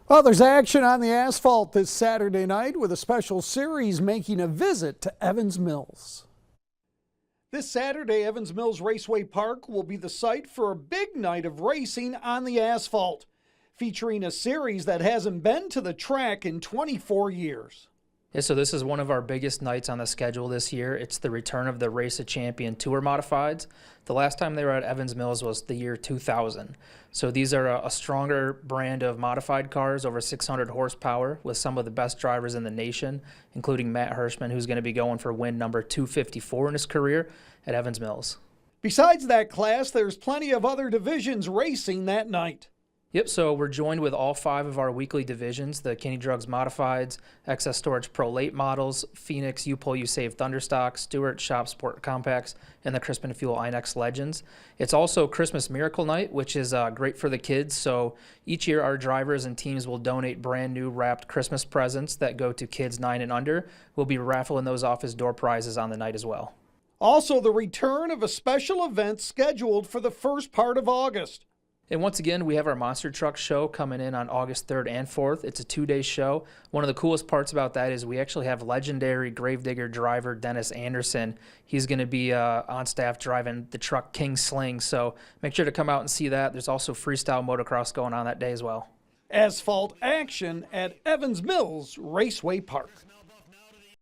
Well, there's action on the asphalt this Saturday night with a special series making a visit to Evans Mills. This Saturday, Evans Mills Raceway Park will be the site for a big night of racing on the asphalt, featuring a series that hasn't been to the track in 24 years. Yeah, so this is one of our biggest nights on the schedule this year. It's the return of the Race a Champion Tour Modifieds. The last time they were at Evans Mills was the year 2000. So these are a stronger brand of modified cars, over 600 horsepower, with some of the best drivers in the nation, including Matt Hirschman, who's going to be going for win number 254 in his career at Evans Mills. Besides that class, there's plenty of other divisions racing that night. Yep, so we're joined with all 5 of our weekly divisions, the Kenny Drugs Modifieds, Excess Storage Pro Late Models, Phoenix U-Pull U-Save Thunderstock, Stewart Shop Sport Compacts, and the Crispin Fuel Inex Legends. It's also Christmas Miracle Night, which is great for the kids. So each year our drivers and teams will donate brand new wrapped Christmas presents that go to kids 9 and under. We'll be raffling those off as door prizes on the night as well. Also, the return of a special event scheduled for the first part of August. And once again, we have our Monster Truck Show coming in on August 3rd and 4th. It's a 2-day show. One of the coolest parts about that is we actually have legendary Gravedigger driver Dennis Anderson. He's going to be on staff driving the truck King Sling, so make sure to come out and see that. There's also freestyle motocross going on that day as well. Asphalt action at Evans Mills Raceway Park.